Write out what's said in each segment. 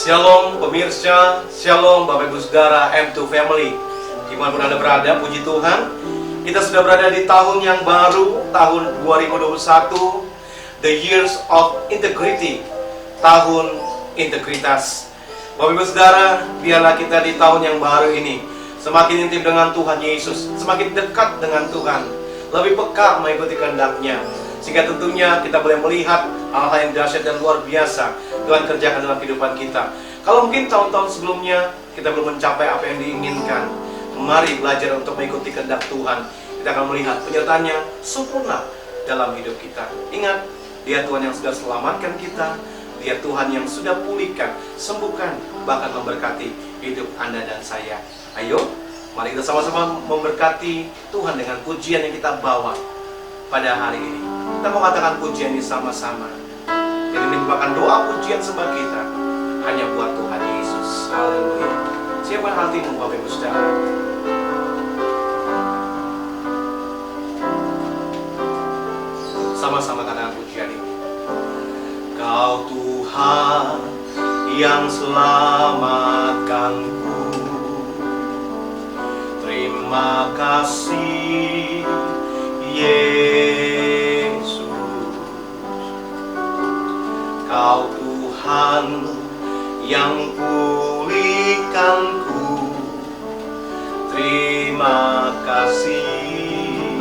Shalom pemirsa, Shalom Bapak Ibu Saudara M2 Family. Dimanapun Anda berada, puji Tuhan, kita sudah berada di tahun yang baru, tahun 2021, The Years of Integrity, tahun integritas. Bapak Ibu Saudara, biarlah kita di tahun yang baru ini semakin intim dengan Tuhan Yesus, semakin dekat dengan Tuhan, lebih peka mengikuti kehendak-Nya, sehingga tentunya kita boleh melihat hal-hal yang dahsyat dan luar biasa Tuhan kerjakan dalam kehidupan kita. Kalau mungkin tahun-tahun sebelumnya kita belum mencapai apa yang diinginkan, mari belajar untuk mengikuti kehendak Tuhan. Kita akan melihat penyertaannya sempurna dalam hidup kita. Ingat, Dia Tuhan yang sudah selamatkan kita, Dia Tuhan yang sudah pulihkan, sembuhkan, bahkan memberkati hidup Anda dan saya. Ayo, mari kita sama-sama memberkati Tuhan dengan pujian yang kita bawa pada hari ini. Kita mau katakan pujian ini sama-sama. Jadi ini merupakan doa pujian sembah kita hanya buat Tuhan Yesus. Haleluya. Siapkan hatimu Bapak Ibu Saudara. Sama-sama katakan pujian ini. Kau Tuhan yang selamatkanku, terima kasih Yesus. Kau Tuhan yang pulihkanku, terima kasih.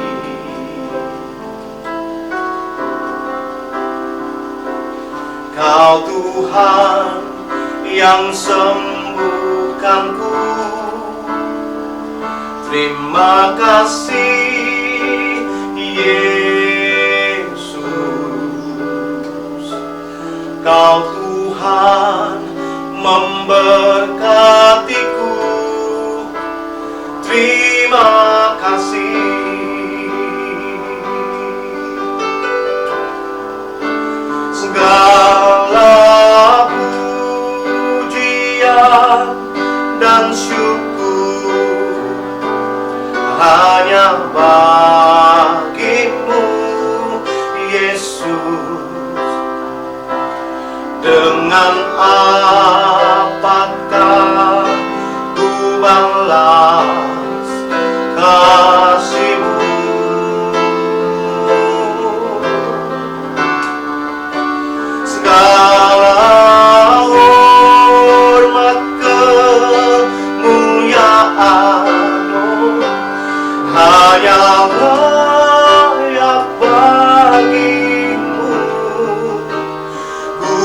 Kau Tuhan yang sembuhkanku, terima kasih Yesus. Kau Tuhan memberkatiku, terima kasih. Segala pujian dan syukur hanya bagimu Yesus. Dengan apakah ku balas kasih-Mu? Segala hormat kemuliaan hanya layak bagimu. Ku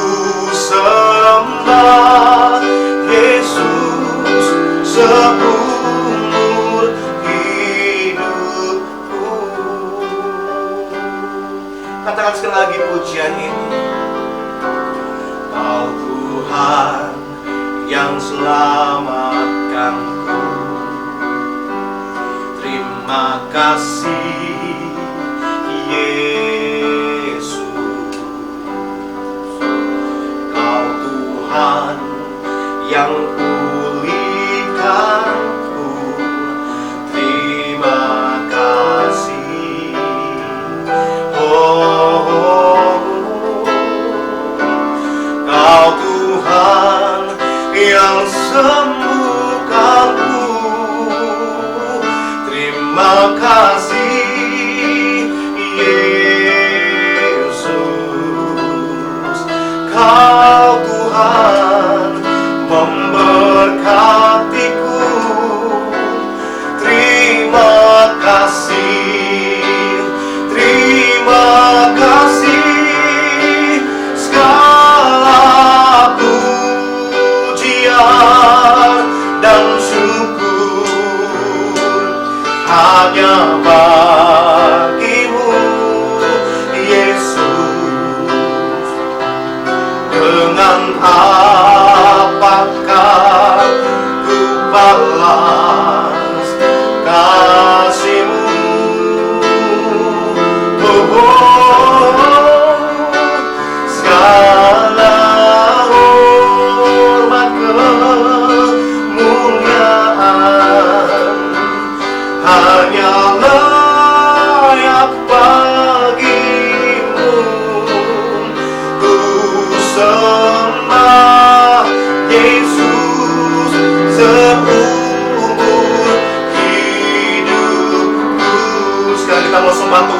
sembah Yesus seumur hidupku. Katakan sekali lagi pujian ini. Kau Tuhan yang selamatkanku, terima kasih Yesus. Kau Tuhan yang pulihkanku, terima kasih. Kau Tuhan yang sembuhkanku, terima kasih Yesus. Kau Tuhan memberkatiku, terima kasih, terima kasih. Segala pujian dan syukur hanya bagimu Yesus. Dengan apakah ku balas kasih-Mu? Segala hormat kemuliaan hanya layak bagimu. Ku sembah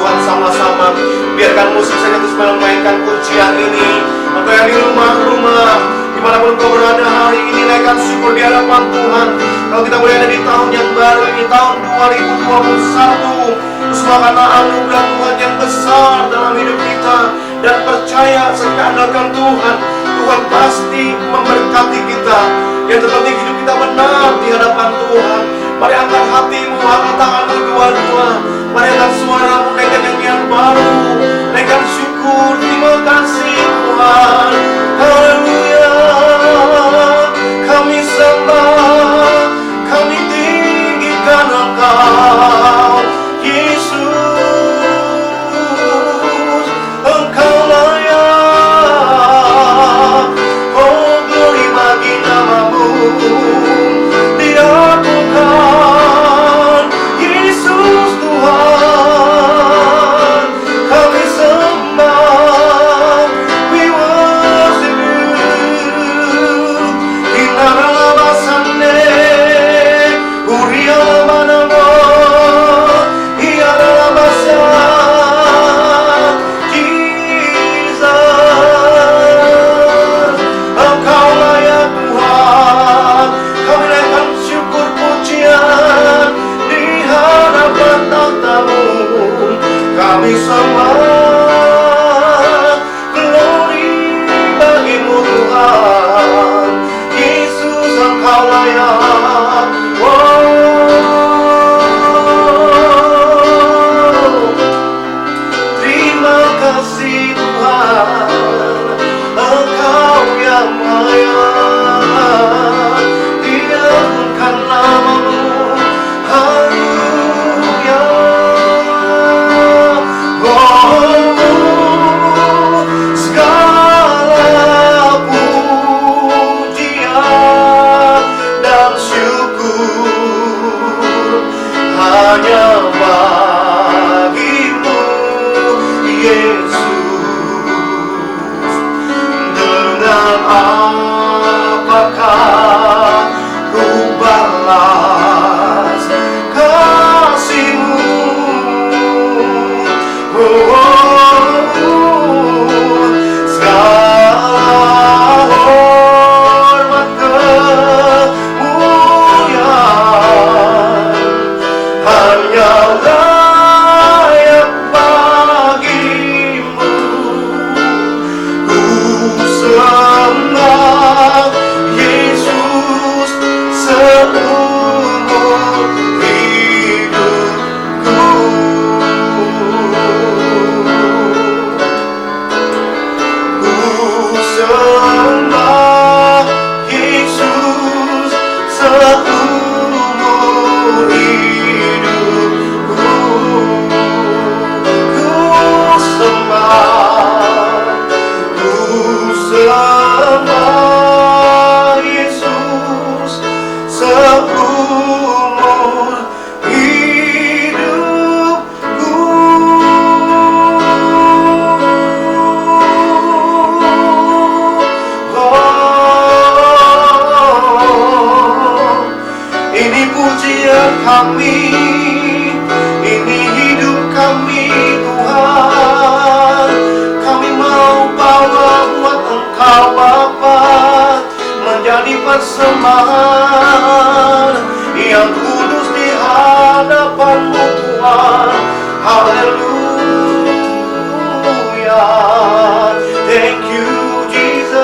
Tuhan sama-sama. Biarkan musik saja terus memainkan pujian ini. Engkau yang di rumah-rumah, dimanapun kau berada hari ini, naikkan syukur di hadapan Tuhan. Kalau kita boleh ada di tahun yang baru ini, tahun 2021, semua karena anugerah Tuhan yang besar dalam hidup kita. Dan percaya serta andalkan Tuhan, Tuhan pasti memberkati kita. Yang terpenting hidup kita benar di hadapan Tuhan. Mari angkat hatimu, angkat tanganmu dua-dua. Mari angkat suaramu, naikkan nyanyian baru, naikkan syukur. Terima kasih Tuhan. Haleluya. Kami sembah, kami tinggikan Engkau, Yesus. Engkau layak, oh glory bagi namamu. Dilakukan Yesus Tuhan, kami sembah, we worship you. Inarabasane, Uriamanamo, Iarabasa, Jesus. Engkau layak Tuhan, kami naikkan syukur pujian di hadapan tahta-Mu. Kami sembah, glory bagimu Tuhan. Yesus Engkau layak. Oh, terima kasih Tuhan, Engkau yang layak. Diagungkan namamu. Haleluya. Oh, segala pujian dan syukur hanya bagimu, Yesus. Dengan apakah ku balas kasih-Mu? Segala hormat kemuliaan hanya layak bagimu. Ku sembah Yesus seumur hidupku. Ku sembah Yesus seumur hidupku. Ku sembah Yesus seumur hidupku. Oh, ini pujian kami, ini hidup kami Tuhan. Kami mau bawa buat Engkau Bapa, menjadi persembahan yang kudus di hadapan-Mu Tuhan. Haleluya. Thank you Jesus.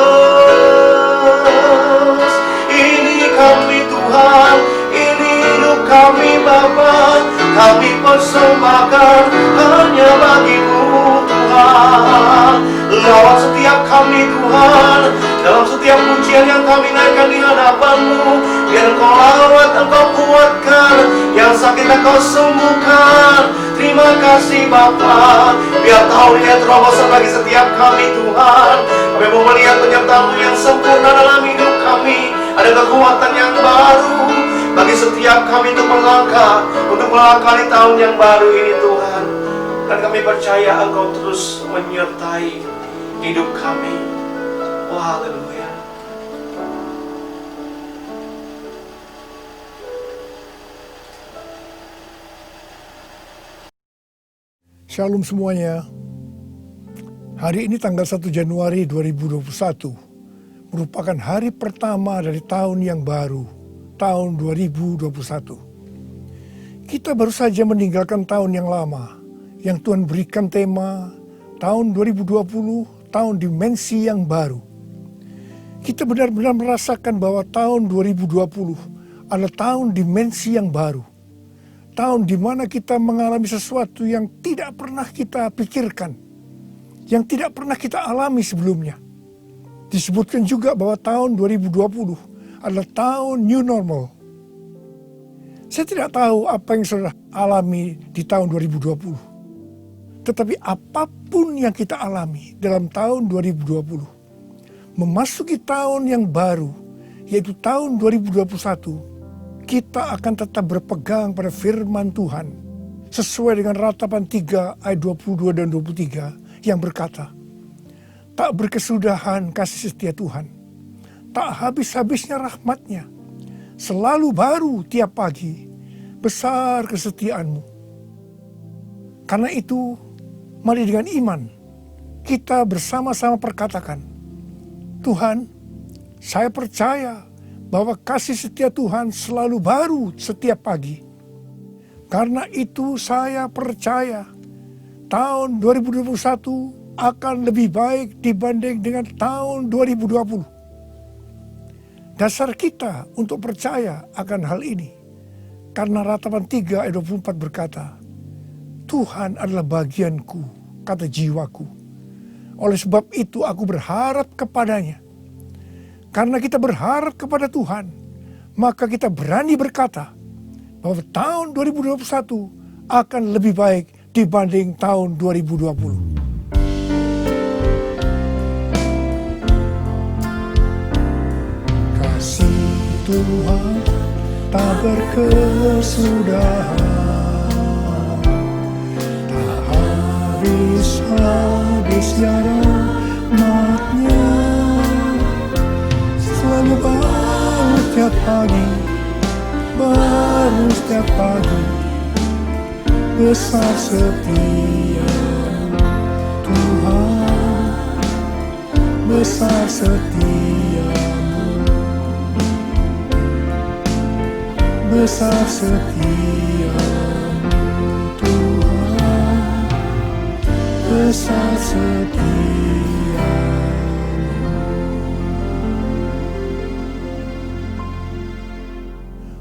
Ini kami Tuhan, ini hidup kami Bapa. Kami persembahkan hanya bagi-Mu Tuhan. Lawat setiap kami Tuhan, dalam setiap pujian yang kami naikkan di hadapan-Mu. Biar Engkau lawat, Engkau kuatkan, yang sakit Engkau sembuhkan. Terima kasih Bapa. Biar tahun ini terobosan bagi setiap kami Tuhan. Kami mau melihat penyertaan-Mu yang sempurna dalam hidup kami. Ada kekuatan yang baru bagi setiap kami untuk melangkah di tahun yang baru ini Tuhan. Dan kami percaya Engkau terus menyertai hidup kami. Oh haleluya. Shalom semuanya. Hari ini tanggal 1 Januari 2021 merupakan hari pertama dari tahun yang baru, tahun 2021. Kita baru saja meninggalkan tahun yang lama, yang Tuhan berikan tema tahun 2020, tahun dimensi yang baru. Kita benar-benar merasakan bahwa tahun 2020 adalah tahun dimensi yang baru. Tahun di mana kita mengalami sesuatu yang tidak pernah kita pikirkan, yang tidak pernah kita alami sebelumnya. Disebutkan juga bahwa tahun 2020 adalah tahun new normal. Saya tidak tahu apa yang saudara alami di tahun 2020. Tetapi apapun yang kita alami dalam tahun 2020, memasuki tahun yang baru, yaitu tahun 2021, kita akan tetap berpegang pada firman Tuhan sesuai dengan Ratapan 3 ayat 22 dan 23 yang berkata, tak berkesudahan kasih setia Tuhan, tak habis-habisnya rahmat-Nya, selalu baru tiap pagi, besar kesetiaan-Mu. Karena itu, mari dengan iman kita bersama-sama perkatakan, Tuhan, saya percaya bahwa kasih setia Tuhan selalu baru setiap pagi. Karena itu saya percaya tahun 2021 akan lebih baik dibanding dengan tahun 2020. Dasar kita untuk percaya akan hal ini, karena Ratapan 3 ayat 24 berkata, Tuhan adalah bagianku, kata jiwaku. Oleh sebab itu aku berharap kepadanya. Karena kita berharap kepada Tuhan, maka kita berani berkata bahwa tahun 2021 akan lebih baik dibanding tahun 2020. Kasih Tuhan tak berkesudahan, tak habis-habisnya rahmat-Nya, selalu baru setiap pagi, baru setiap pagi, besar setia-Mu Tuhan, besar setia-Mu, besar setia-Mu Tuhan, besar setia-Mu.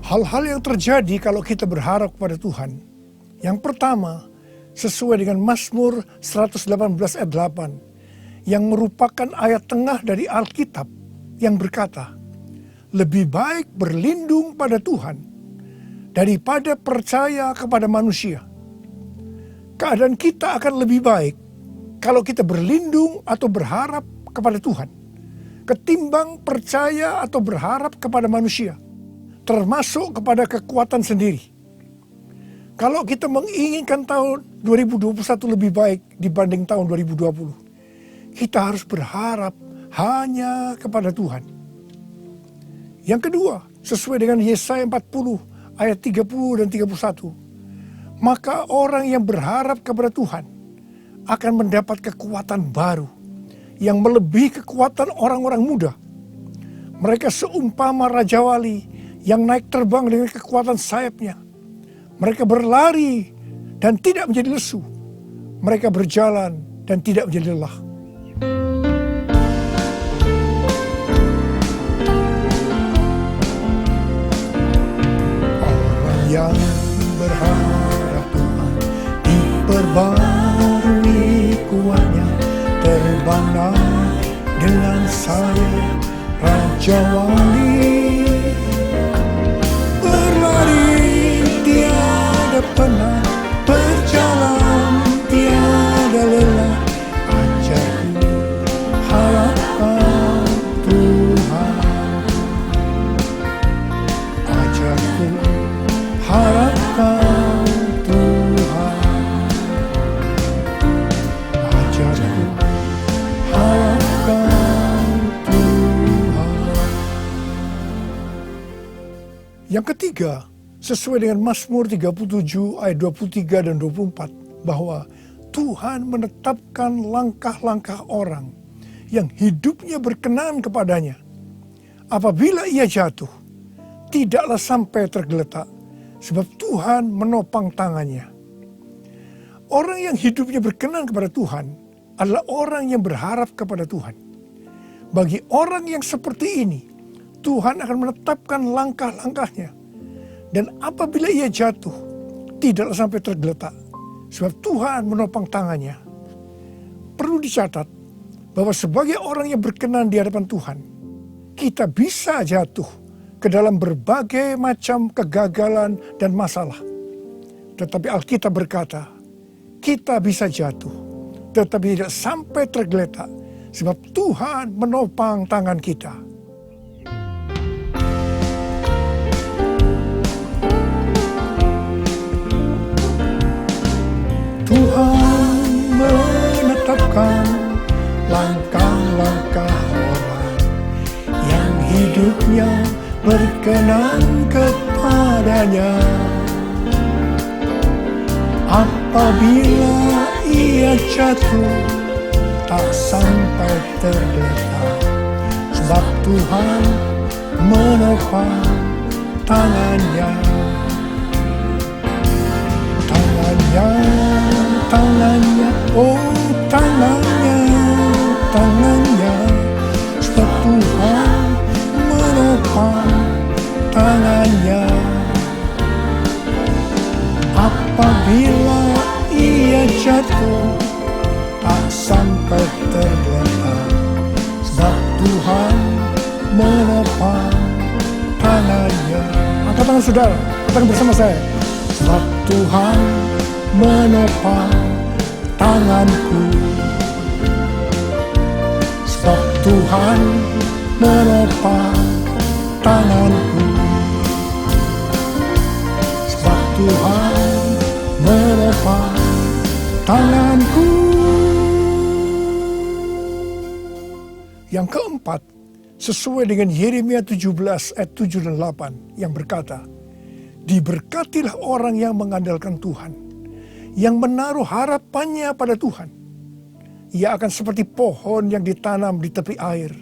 Hal-hal yang terjadi kalau kita berharap kepada Tuhan. Yang pertama, sesuai dengan Mazmur 118 ayat 8, yang merupakan ayat tengah dari Alkitab yang berkata, lebih baik berlindung pada Tuhan daripada percaya kepada manusia. Keadaan kita akan lebih baik kalau kita berlindung atau berharap kepada Tuhan, ketimbang percaya atau berharap kepada manusia, termasuk kepada kekuatan sendiri. Kalau kita menginginkan tahun 2021 lebih baik dibanding tahun 2020, kita harus berharap hanya kepada Tuhan. Yang kedua, sesuai dengan Yesaya 40 ayat 30 dan 31, maka orang yang berharap kepada Tuhan akan mendapat kekuatan baru yang melebihi kekuatan orang-orang muda. Mereka seumpama Raja Wali yang naik terbang dengan kekuatan sayapnya. Mereka berlari dan tidak menjadi lesu. Mereka berjalan dan tidak menjadi lelah. Orang yang berharap Tuhan diperbarui kuatnya, terbanglah dengan sayap Raja Wali. Pernah berjalan tiada lelah, ajarku harapkan Tuhan, ajarku harapkan Tuhan, ajarku harapkan Tuhan. Yang ketiga, sesuai dengan Mazmur 37 ayat 23 dan 24, bahwa Tuhan menetapkan langkah-langkah orang yang hidupnya berkenan kepadanya. Apabila ia jatuh, tidaklah sampai tergeletak, sebab Tuhan menopang tangannya. Orang yang hidupnya berkenan kepada Tuhan adalah orang yang berharap kepada Tuhan. Bagi orang yang seperti ini, Tuhan akan menetapkan langkah-langkahnya. Dan apabila ia jatuh, tidaklah sampai tergeletak, sebab Tuhan menopang tangannya. Perlu dicatat bahwa sebagai orang yang berkenan di hadapan Tuhan, kita bisa jatuh ke dalam berbagai macam kegagalan dan masalah. Tetapi Alkitab berkata, kita bisa jatuh, tetapi tidak sampai tergeletak, sebab Tuhan menopang tangan kita. Tuhan menetapkan langkah-langkah orang yang hidupnya berkenan kepadanya. Apabila ia jatuh, tak sampai tergeletak, sebab Tuhan menopang tangannya. Tangannya, oh tangannya, sebab Tuhan menopang tangannya. Apabila ia jatuh, tak sampai tergeletak, sebab Tuhan menopang tangannya. Angkat tangan saudara, katakan bersama saya. Sebab Tuhan menopang tanganku. Sebab Tuhan menopang tanganku. Sebab Tuhan menopang tanganku. Yang keempat, sesuai dengan Yeremia 17 ayat 7 dan 8 yang berkata, diberkatilah orang yang mengandalkan Tuhan, yang menaruh harapannya pada Tuhan. Ia akan seperti pohon yang ditanam di tepi air,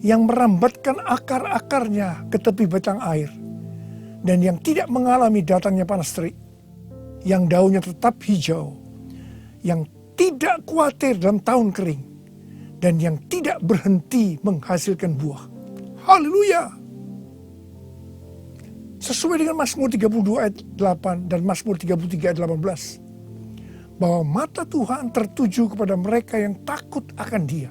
yang merambatkan akar-akarnya ke tepi batang air, dan yang tidak mengalami datangnya panas terik, yang daunnya tetap hijau, yang tidak khawatir dalam tahun kering, dan yang tidak berhenti menghasilkan buah. Haleluya! Sesuai dengan Mazmur 32 ayat 8 dan Mazmur 33 ayat 18. Bahwa mata Tuhan tertuju kepada mereka yang takut akan Dia.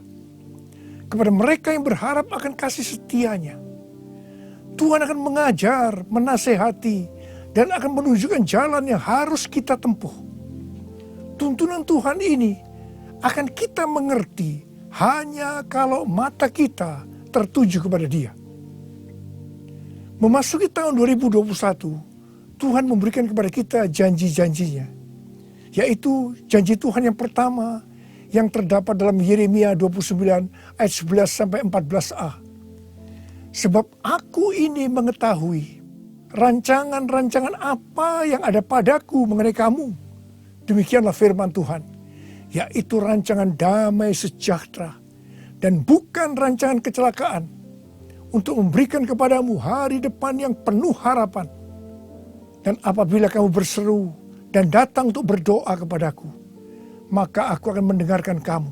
Kepada mereka yang berharap akan kasih setianya. Tuhan akan mengajar, menasehati, dan akan menunjukkan jalan yang harus kita tempuh. Tuntunan Tuhan ini akan kita mengerti hanya kalau mata kita tertuju kepada Dia. Memasuki tahun 2021, Tuhan memberikan kepada kita janji-janjinya. Yaitu janji Tuhan yang pertama yang terdapat dalam Yeremia 29 ayat 11-14a. Sebab aku ini mengetahui rancangan-rancangan apa yang ada padaku mengenai kamu. Demikianlah firman Tuhan. Yaitu rancangan damai sejahtera dan bukan rancangan kecelakaan, untuk memberikan kepadamu hari depan yang penuh harapan. Dan apabila kamu berseru dan datang untuk berdoa kepadaku, maka aku akan mendengarkan kamu.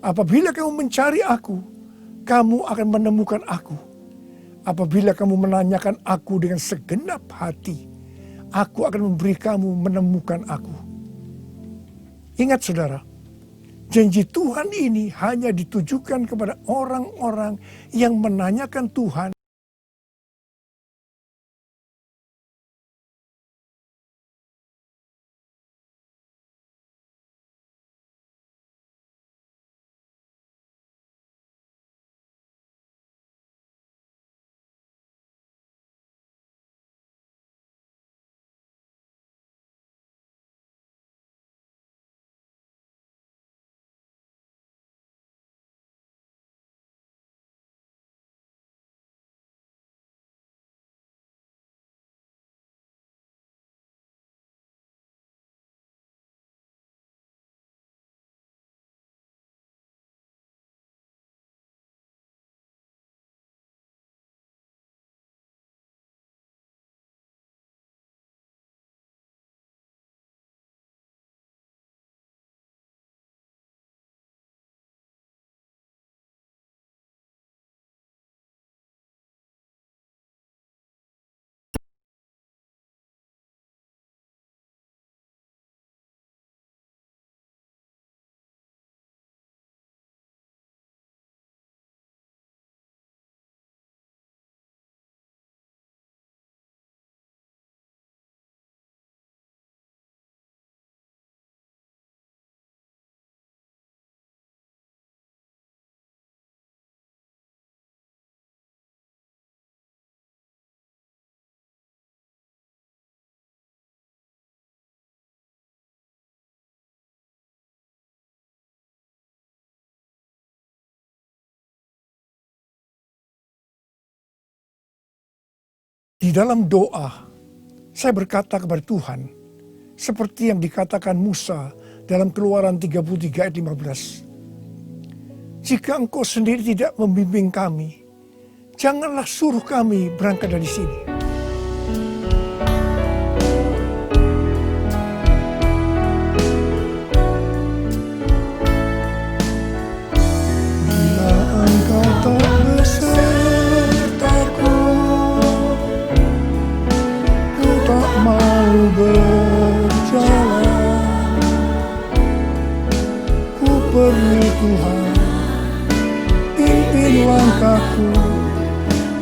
Apabila kamu mencari aku, kamu akan menemukan aku. Apabila kamu menanyakan aku dengan segenap hati, aku akan memberi kamu menemukan aku. Ingat saudara, janji Tuhan ini hanya ditujukan kepada orang-orang yang menanyakan Tuhan Di dalam doa, saya berkata kepada Tuhan, seperti yang dikatakan Musa dalam Keluaran 33 ayat 15. Jika Engkau sendiri tidak membimbing kami, janganlah suruh kami berangkat dari sini. Bila Engkau tak besertaku, ku tak mau berjalan. Ku perlu Tuhan, pimpin langkahku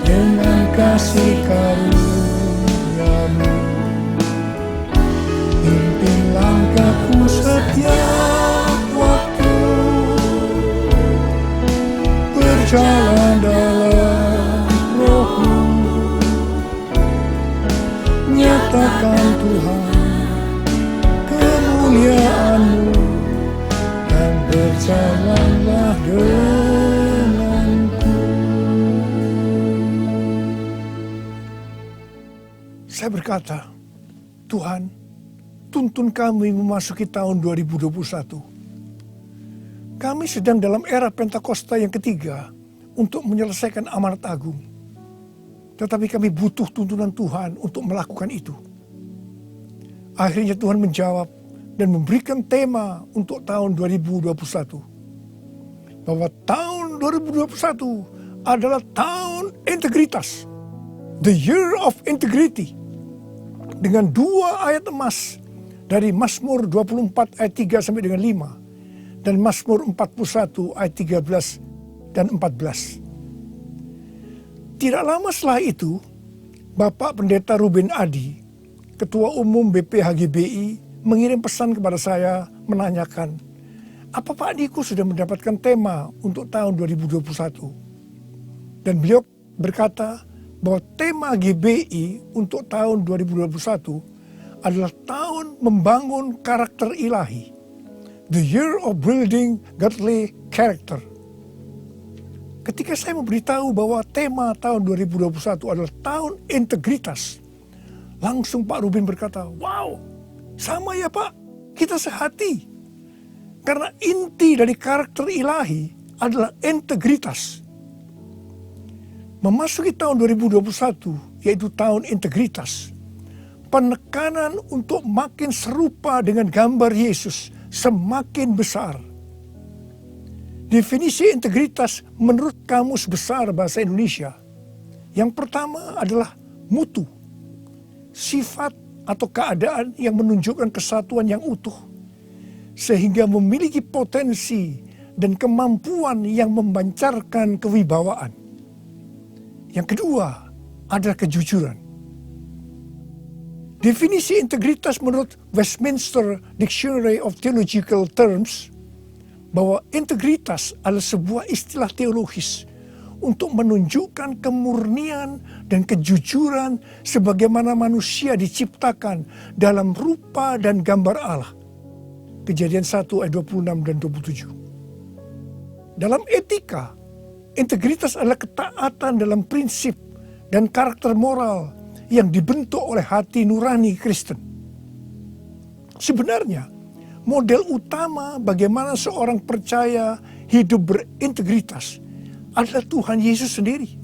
dengan kasih karunia-Mu. Pimpin langkahku setiap waktu, berjalan dalam Roh-Mu. Nyatakan Tuhan kemuliaan-Mu, dan berjalanlah denganku. Saya berkata, Tuhan, tuntun kami memasuki tahun 2021. Kami sedang dalam era Pentakosta yang ketiga untuk menyelesaikan amanat agung. Tetapi kami butuh tuntunan Tuhan untuk melakukan itu. Akhirnya Tuhan menjawab dan memberikan tema untuk tahun 2021. Bahwa tahun 2021 adalah tahun integritas. The Year of Integrity. Dengan 2 ayat emas dari Mazmur 24 ayat 3 sampai dengan 5. Dan Mazmur 41 ayat 13 dan 14. Tidak lama setelah itu, Bapak Pendeta Ruben Adi, Ketua Umum BPHGBI, mengirim pesan kepada saya menanyakan, apa Pak Niko sudah mendapatkan tema untuk tahun 2021? Dan beliau berkata bahwa tema GBI untuk tahun 2021 adalah tahun membangun karakter ilahi. The Year of Building Godly Character. Ketika saya memberitahu bahwa tema tahun 2021 adalah tahun integritas, langsung Pak Ruben berkata, wow, sama ya Pak, kita sehati. Karena inti dari karakter ilahi adalah integritas. Memasuki tahun 2021, yaitu tahun integritas, penekanan untuk makin serupa dengan gambar Yesus semakin besar. Definisi integritas menurut Kamus Besar Bahasa Indonesia, yang pertama adalah mutu, sifat atau keadaan yang menunjukkan kesatuan yang utuh, sehingga memiliki potensi dan kemampuan yang memancarkan kewibawaan. Yang kedua adalah kejujuran. Definisi integritas menurut Westminster Dictionary of Theological Terms, bahwa integritas adalah sebuah istilah teologis untuk menunjukkan kemurnian dan kejujuran sebagaimana manusia diciptakan dalam rupa dan gambar Allah. Kejadian 1 ayat 26 dan 27. Dalam etika, integritas adalah ketaatan dalam prinsip dan karakter moral yang dibentuk oleh hati nurani Kristen. Sebenarnya, model utama bagaimana seorang percaya hidup berintegritas adalah Tuhan Yesus sendiri.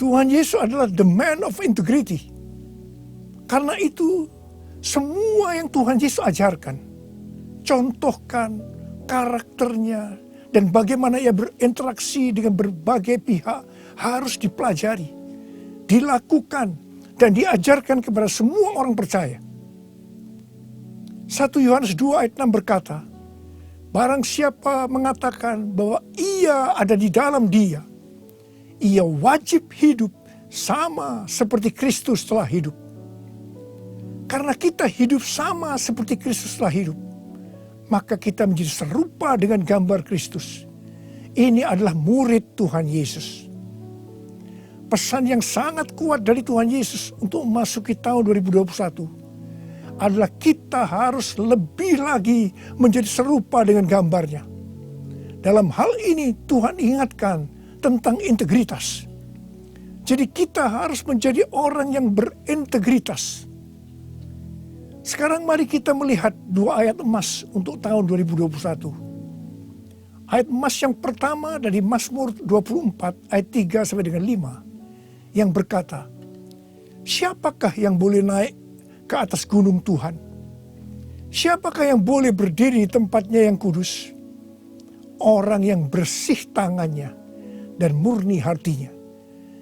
Tuhan Yesus adalah the man of integrity. Karena itu, semua yang Tuhan Yesus ajarkan, contohkan karakternya, dan bagaimana ia berinteraksi dengan berbagai pihak harus dipelajari, dilakukan, dan diajarkan kepada semua orang percaya. 1 Yohanes 2 ayat 6 berkata, barang siapa mengatakan bahwa ia ada di dalam dia, ia wajib hidup sama seperti Kristus telah hidup. Karena kita hidup sama seperti Kristus telah hidup, maka kita menjadi serupa dengan gambar Kristus. Ini adalah murid Tuhan Yesus. Pesan yang sangat kuat dari Tuhan Yesus untuk memasuki tahun 2021 adalah kita harus lebih lagi menjadi serupa dengan gambarnya. Dalam hal ini Tuhan ingatkan tentang integritas. Jadi kita harus menjadi orang yang berintegritas. Sekarang mari kita melihat dua ayat emas untuk tahun 2021. Ayat emas yang pertama dari Mazmur 24 ayat 3 sampai dengan 5 yang berkata, siapakah yang boleh naik ke atas gunung Tuhan? Siapakah yang boleh berdiri di tempatnya yang kudus? Orang yang bersih tangannya dan murni hatinya,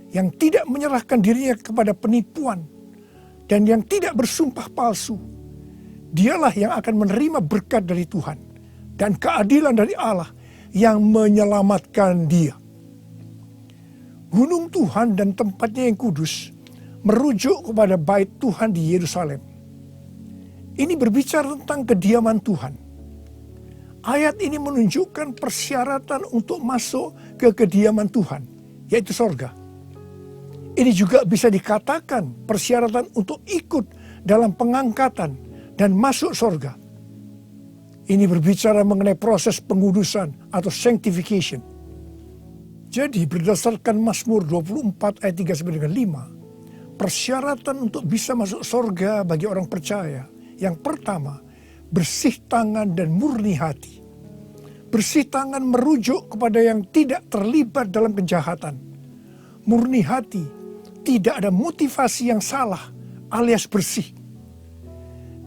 yang tidak menyerahkan dirinya kepada penipuan dan yang tidak bersumpah palsu. Dialah yang akan menerima berkat dari Tuhan dan keadilan dari Allah yang menyelamatkan dia. Gunung Tuhan dan tempatnya yang kudus merujuk kepada bait Tuhan di Yerusalem. Ini berbicara tentang kediaman Tuhan. Ayat ini menunjukkan persyaratan untuk masuk ke kediaman Tuhan, yaitu sorga. Ini juga bisa dikatakan persyaratan untuk ikut dalam pengangkatan dan masuk sorga. Ini berbicara mengenai proses pengudusan atau sanctification. Jadi berdasarkan Mazmur 24 ayat 3 sampai dengan 5, persyaratan untuk bisa masuk sorga bagi orang percaya, yang pertama, bersih tangan dan murni hati. Bersih tangan merujuk kepada yang tidak terlibat dalam kejahatan. Murni hati, tidak ada motivasi yang salah alias bersih.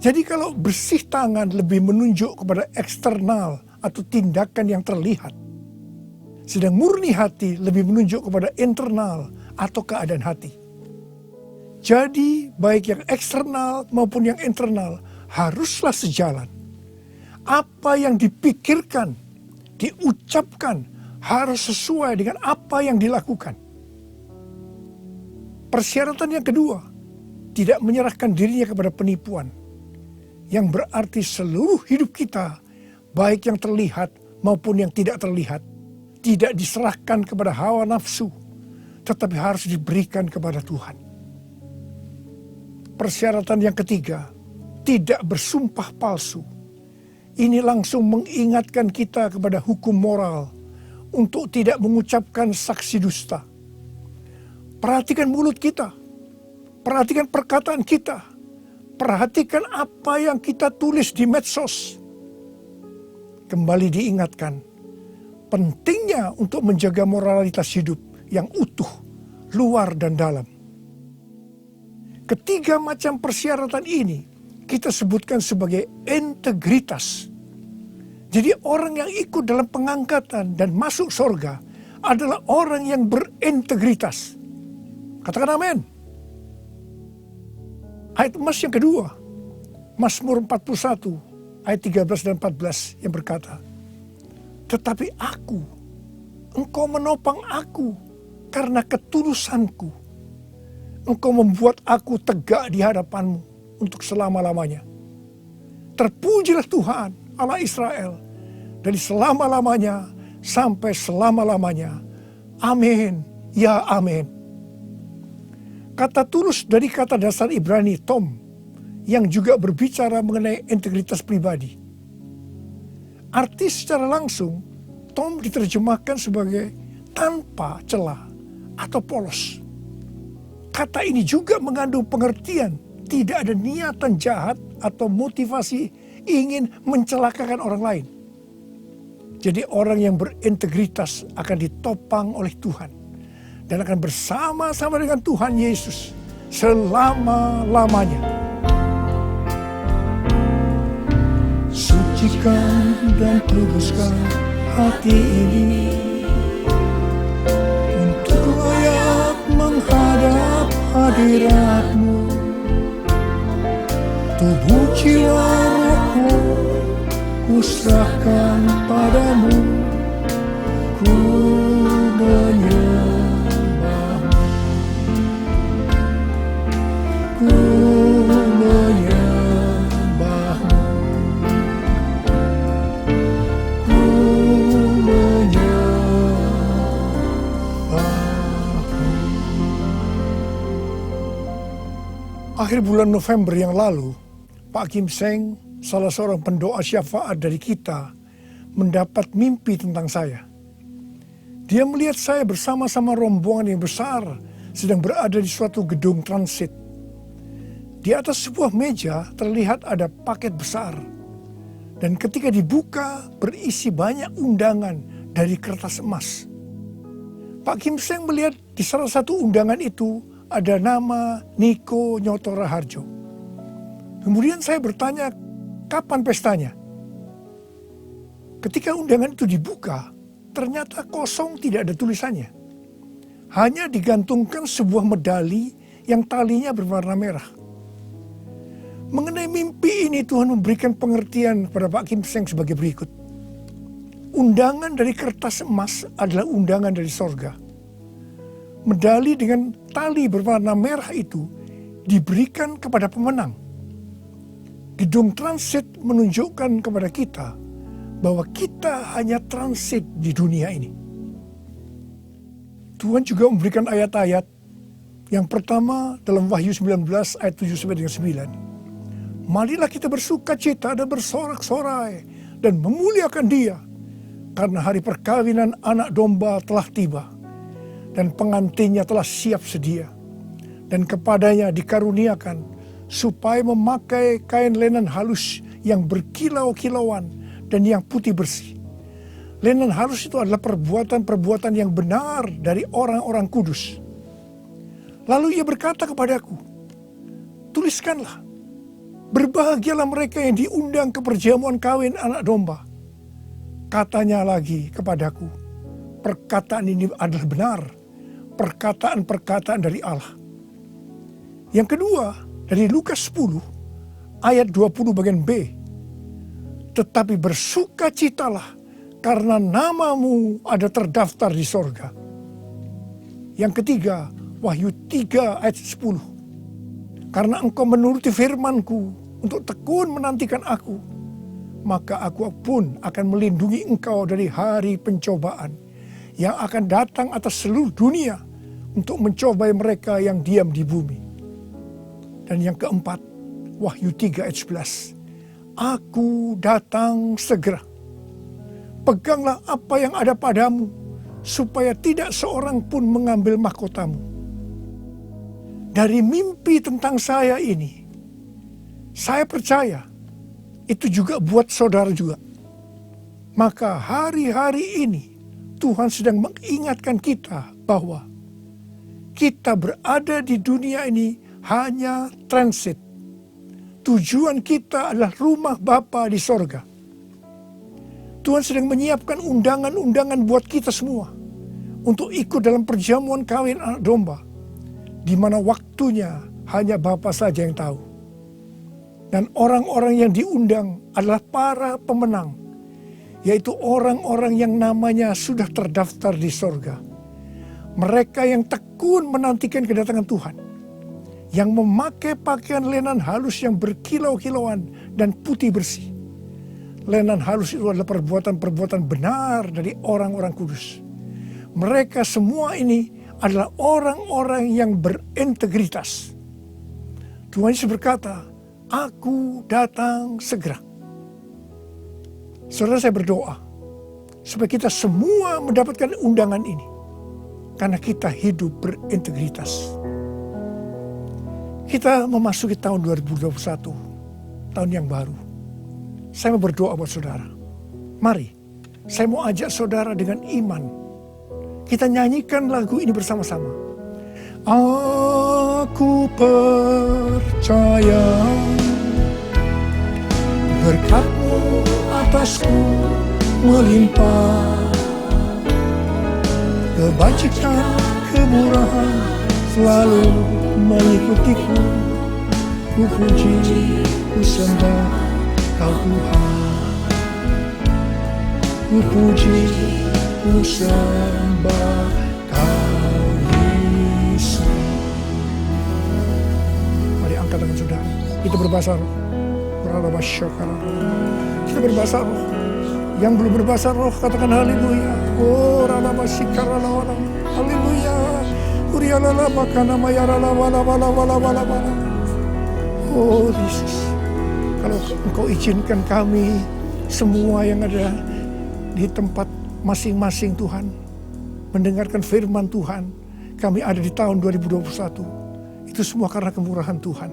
Jadi kalau bersih tangan lebih menunjuk kepada eksternal atau tindakan yang terlihat. Sedang murni hati lebih menunjuk kepada internal atau keadaan hati. Jadi baik yang eksternal maupun yang internal haruslah sejalan. Apa yang dipikirkan, diucapkan harus sesuai dengan apa yang dilakukan. Persyaratan yang kedua, tidak menyerahkan dirinya kepada penipuan. Yang berarti seluruh hidup kita, baik yang terlihat maupun yang tidak terlihat, tidak diserahkan kepada hawa nafsu, tetapi harus diberikan kepada Tuhan. Persyaratan yang ketiga, tidak bersumpah palsu. Ini langsung mengingatkan kita kepada hukum moral untuk tidak mengucapkan saksi dusta. Perhatikan mulut kita, perhatikan perkataan kita, perhatikan apa yang kita tulis di medsos. Kembali diingatkan, pentingnya untuk menjaga moralitas hidup yang utuh, luar dan dalam. Ketiga macam persyaratan ini kita sebutkan sebagai integritas. Jadi orang yang ikut dalam pengangkatan dan masuk surga adalah orang yang berintegritas. Katakan amin. Ayat emas yang kedua, Mazmur 41 ayat 13 dan 14 yang berkata, tetapi aku, engkau menopang aku karena ketulusanku. Engkau membuat aku tegak di hadapanmu untuk selama-lamanya. Terpujilah Tuhan Allah Israel dari selama-lamanya sampai selama-lamanya. Amin, ya amin. Kata tulus dari kata dasar Ibrani tom, yang juga berbicara mengenai integritas pribadi. Arti secara langsung, tom diterjemahkan sebagai tanpa celah atau polos. Kata ini juga mengandung pengertian tidak ada niatan jahat atau motivasi ingin mencelakakan orang lain. Jadi orang yang berintegritas akan ditopang oleh Tuhan dan akan bersama-sama dengan Tuhan Yesus selama-lamanya. Sucikan dan kuduskan hati ini untuk layak menghadap hadirat-Mu. Tubuh jiwa rohku kuserahkan padamu, ku menyembahmu, ku menyembahmu, ku menyembahmu. Akhir bulan November yang lalu, Pak Kim Seng, salah seorang pendoa syafaat dari kita, mendapat mimpi tentang saya. Dia melihat saya bersama-sama rombongan yang besar sedang berada di suatu gedung transit. Di atas sebuah meja terlihat ada paket besar. Dan ketika dibuka berisi banyak undangan dari kertas emas. Pak Kim Seng melihat di salah satu undangan itu ada nama Niko Nyoto Raharjo. Kemudian saya bertanya, kapan pestanya? Ketika undangan itu dibuka, ternyata kosong, tidak ada tulisannya. Hanya digantungkan sebuah medali yang talinya berwarna merah. Mengenai mimpi ini Tuhan memberikan pengertian kepada Pak Kim Seng sebagai berikut. Undangan dari kertas emas adalah undangan dari sorga. Medali dengan tali berwarna merah itu diberikan kepada pemenang. Gedung transit menunjukkan kepada kita bahwa kita hanya transit di dunia ini. Tuhan juga memberikan ayat-ayat. Yang pertama dalam Wahyu 19 ayat 7-9. Marilah kita bersuka cita dan bersorak-sorai dan memuliakan Dia, karena hari perkawinan anak domba telah tiba dan pengantinnya telah siap sedia, dan kepadanya dikaruniakan supaya memakai kain lenan halus yang berkilau-kilauan dan yang putih bersih. Lenan halus itu adalah perbuatan-perbuatan yang benar dari orang-orang kudus. Lalu ia berkata kepadaku, tuliskanlah, berbahagialah mereka yang diundang ke perjamuan kawin anak domba. Katanya lagi kepadaku, perkataan ini adalah benar, perkataan-perkataan dari Allah. Yang kedua, dari Lukas 10, ayat 20 bagian B. Tetapi bersukacitalah karena namamu ada terdaftar di sorga. Yang ketiga, Wahyu 3 ayat 10. Karena engkau menuruti firman-Ku untuk tekun menantikan aku, maka aku pun akan melindungi engkau dari hari pencobaan yang akan datang atas seluruh dunia untuk mencobai mereka yang diam di bumi. Dan yang keempat, Wahyu 3 ayat 11. Aku datang segera. Peganglah apa yang ada padamu, supaya tidak seorang pun mengambil mahkotamu. Dari mimpi tentang saya ini, saya percaya itu juga buat saudara juga. Maka hari-hari ini Tuhan sedang mengingatkan kita bahwa kita berada di dunia ini hanya transit. Tujuan kita adalah rumah Bapa di sorga. Tuhan sedang menyiapkan undangan-undangan buat kita semua untuk ikut dalam perjamuan kawin anak domba, di mana waktunya hanya Bapa saja yang tahu. Dan orang-orang yang diundang adalah para pemenang, yaitu orang-orang yang namanya sudah terdaftar di sorga. Mereka yang tekun menantikan kedatangan Tuhan, yang memakai pakaian lenan halus yang berkilau-kilauan dan putih bersih. Lenan halus itu adalah perbuatan-perbuatan benar dari orang-orang kudus. Mereka semua ini adalah orang-orang yang berintegritas. Tuhan Yesus berkata, aku datang segera. Saudara, saya berdoa supaya kita semua mendapatkan undangan ini, karena kita hidup berintegritas. Kita memasuki tahun 2021, tahun yang baru. Saya mau berdoa buat saudara. Mari, saya mau ajak saudara dengan iman. Kita nyanyikan lagu ini bersama-sama. Aku percaya berkat-Mu atasku melimpah, kebajikan, kemurahan selalu mengikutiku. Ku puji, ku sembah Kau Tuhan. Ku puji, ku sembah Kau Yesus. Mari angkat tangan saudara. Kita berbahasa roh. Kita berbahasa roh. Yang belum berbahasa roh katakan haleluya. Oh ralabasikaralah. Haleluya. Urialala bakana mayarala wala wala wala wala wala. Oh Yesus, kalau Engkau izinkan kami semua yang ada di tempat masing-masing Tuhan mendengarkan firman Tuhan, kami ada di tahun 2021. Itu semua karena kemurahan Tuhan.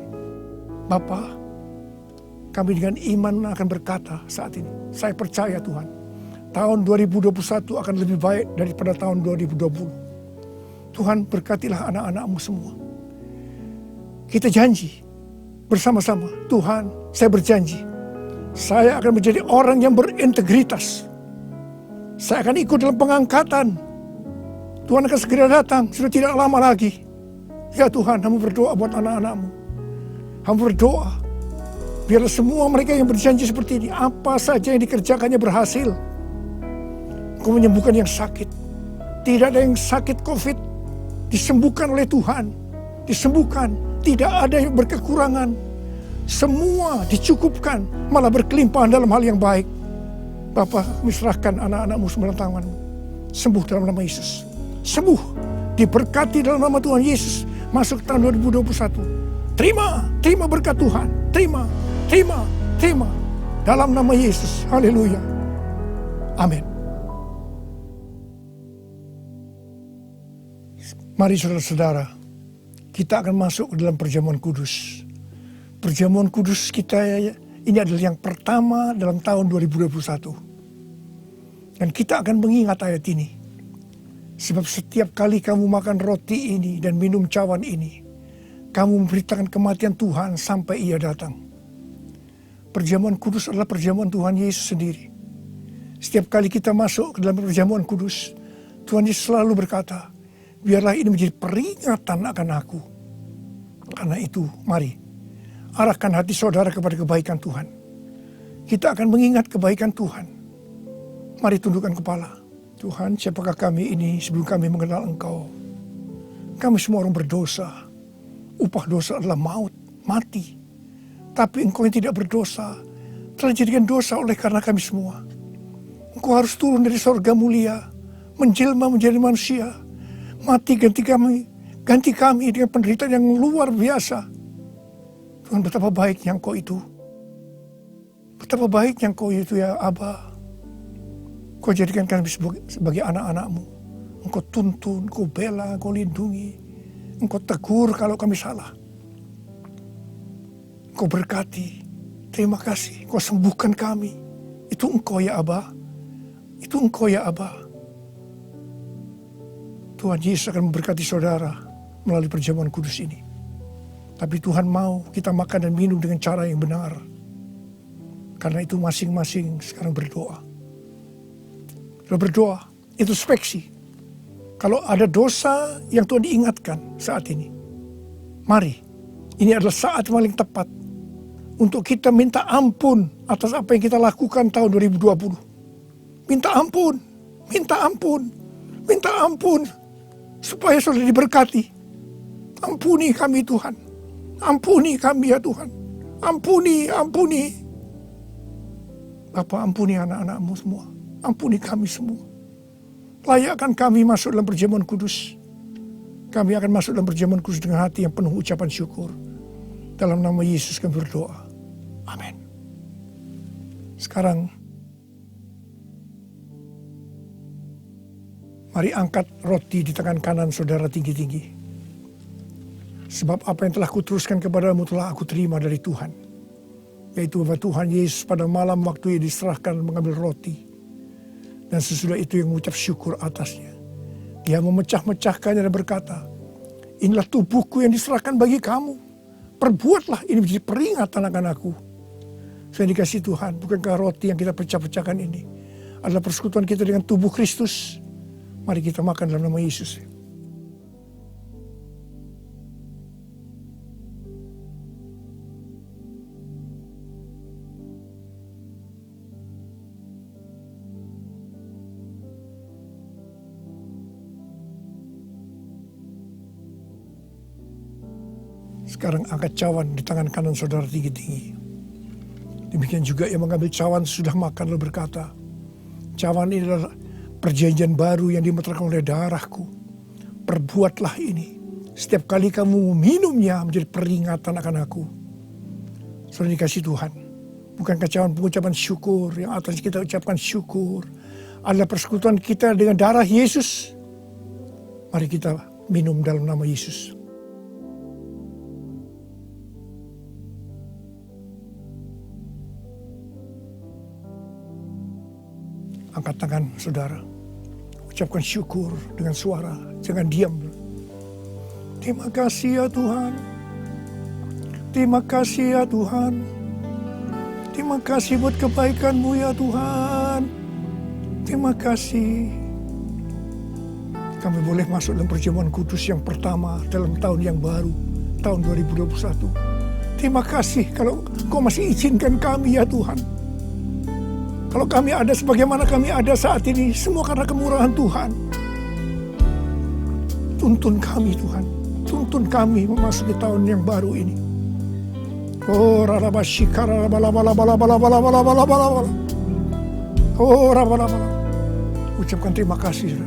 Bapa, kami dengan iman akan berkata saat ini, saya percaya Tuhan, tahun 2021 akan lebih baik daripada tahun 2020. Tuhan berkatilah anak-anak-Mu semua. Kita janji bersama-sama, Tuhan, saya berjanji, saya akan menjadi orang yang berintegritas. Saya akan ikut dalam pengangkatan. Tuhan akan segera datang, sudah tidak lama lagi. Ya Tuhan, hamba berdoa buat anak-anak-Mu. Hamba berdoa, biarlah semua mereka yang berjanji seperti ini, apa saja yang dikerjakannya berhasil. Engkau menyembuhkan yang sakit. Tidak ada yang sakit COVID, disembuhkan oleh Tuhan. Disembuhkan, tidak ada yang berkekurangan. Semua dicukupkan, malah berkelimpahan dalam hal yang baik. Bapa, serahkan anak-anak-Mu semua dalam tangan-Mu. Sembuh dalam nama Yesus. Sembuh, diberkati dalam nama Tuhan Yesus. Masuk tahun 2021. Terima berkat Tuhan. Terima. Dalam nama Yesus. Haleluya. Amin. Mari saudara-saudara, kita akan masuk ke dalam perjamuan kudus. Perjamuan kudus kita ini adalah yang pertama dalam tahun 2021. Dan kita akan mengingat ayat ini. Sebab setiap kali kamu makan roti ini dan minum cawan ini, kamu memberitakan kematian Tuhan sampai Ia datang. Perjamuan kudus adalah perjamuan Tuhan Yesus sendiri. Setiap kali kita masuk ke dalam perjamuan kudus, Tuhan Yesus selalu berkata, biarlah ini menjadi peringatan akan aku. Karena itu, mari, arahkan hati saudara kepada kebaikan Tuhan. Kita akan mengingat kebaikan Tuhan. Mari tundukkan kepala. Tuhan, siapakah kami ini sebelum kami mengenal Engkau? Kami semua orang berdosa. Upah dosa adalah maut, mati. Tapi Engkau yang tidak berdosa telah dijadikan dosa oleh karena kami semua. Engkau harus turun dari sorga mulia, menjelma menjadi manusia, mati ganti kami dengan penderitaan yang luar biasa. Tuhan, betapa baiknya Engkau itu. Betapa baiknya Engkau itu ya Aba. Kau jadikan kami sebagai anak-anak-Mu. Engkau tuntun, Engkau bela, Engkau lindungi. Engkau tegur kalau kami salah. Engkau berkati. Terima kasih. Engkau sembuhkan kami. Itu Engkau ya Aba. Itu Engkau ya Aba. Tuhan Yesus akan memberkati saudara melalui perjamuan kudus ini. Tapi Tuhan mau kita makan dan minum dengan cara yang benar. Karena itu masing-masing sekarang berdoa. Berdoa, introspeksi. Kalau ada dosa yang Tuhan diingatkan saat ini, mari, ini adalah saat paling tepat untuk kita minta ampun atas apa yang kita lakukan tahun 2020. Minta ampun, supaya saudara diberkati. Ampuni kami Tuhan, ampuni kami ya Tuhan, ampuni. Bapa, ampuni anak-anak-Mu semua. Ampuni kami semua. Layakkan kami masuk dalam perjamuan kudus. Kami akan masuk dalam perjamuan kudus dengan hati yang penuh ucapan syukur. Dalam nama Yesus kami berdoa. Amin. Sekarang, mari angkat roti di tangan kanan saudara tinggi-tinggi. Sebab apa yang telah kuteruskan kepadamu telah aku terima dari Tuhan. Yaitu bahwa Tuhan Yesus pada malam waktu ia diserahkan mengambil roti. Dan sesudah itu yang mengucap syukur atasnya. Dia memecah-mecahkannya dan berkata, inilah tubuhku yang diserahkan bagi kamu. Perbuatlah ini menjadi peringatan akan aku. Saya dikasih Tuhan, bukankah roti yang kita pecah-pecahkan ini adalah persekutuan kita dengan tubuh Kristus? Mari kita makan dalam nama Yesus. Sekarang angkat cawan di tangan kanan saudara tinggi-tinggi. Demikian juga yang mengambil cawan sudah makan lalu berkata, cawan ini adalah perjanjian baru yang dimeterkan oleh darahku. Perbuatlah ini. Setiap kali kamu minumnya menjadi peringatan akan aku. Saudara dikasih Tuhan. Bukankah cawan pengucapan syukur yang atas kita ucapkan syukur adalah persekutuan kita dengan darah Yesus. Mari kita minum dalam nama Yesus. Angkat tangan saudara. Ucapkan syukur dengan suara. Jangan diam. Terima kasih ya Tuhan. Terima kasih ya Tuhan. Terima kasih buat kebaikan-Mu ya Tuhan. Terima kasih. Kami boleh masuk dalam perjamuan kudus yang pertama dalam tahun yang baru. Tahun 2021. Terima kasih kalau Kau masih izinkan kami ya Tuhan. Kalau kami ada sebagaimana kami ada saat ini, semua karena kemurahan Tuhan. Tuntun kami Tuhan, tuntun kami memasuki tahun yang baru ini. Oh rarabashikara rabalabalabalabalabalabalabalabalabalabala. Oh rabalabala. Ucapkan terima kasih.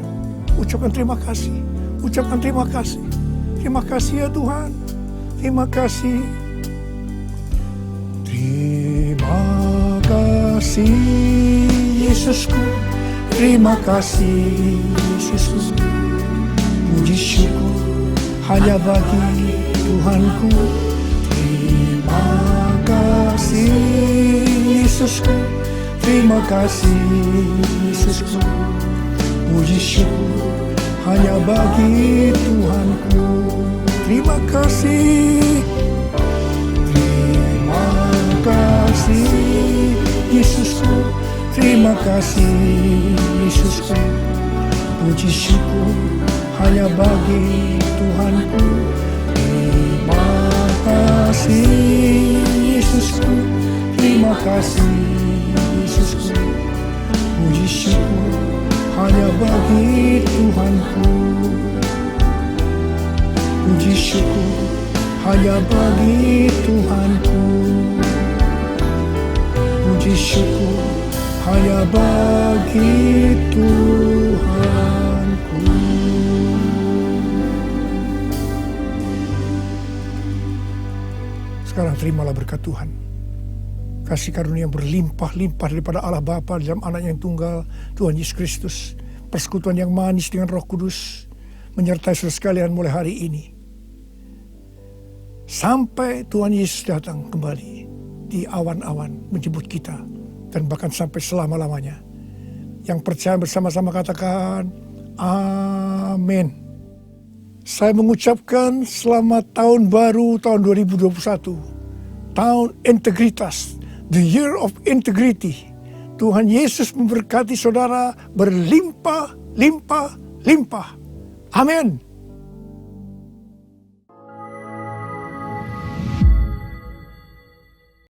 Ucapkan terima kasih. Ucapkan terima kasih. Terima kasih ya Tuhan. Terima kasih. Terima kasih Yesusku, terima kasih Yesusku. Puji syukur hanya bagi Tuhanku. Terima kasih Yesusku, terima kasih Yesusku. Puji syukur hanya bagi Tuhanku. Terima kasih. Terima kasih Yesusku, terima kasih Yesusku. Puji syukur hanya bagi Tuhanku. Terima kasih Yesusku, terima kasih Yesusku. Puji syukur hanya bagi Tuhanku. Puji syukur hanya bagi Tuhanku. Puji syukur hanya bagi Tuhanku. Sekarang terimalah berkat Tuhan. Kasih karunia yang berlimpah-limpah daripada Allah Bapa dalam Anak yang tunggal, Tuhan Yesus Kristus. Persekutuan yang manis dengan Roh Kudus menyertai saudara sekalian mulai hari ini. Sampai Tuhan Yesus datang kembali di awan-awan menjemput kita. Dan bahkan sampai selama-lamanya. Yang percaya bersama-sama katakan, amin. Saya mengucapkan selamat tahun baru tahun 2021. Tahun integritas. The year of integrity. Tuhan Yesus memberkati saudara berlimpah, limpah, limpah. Amin.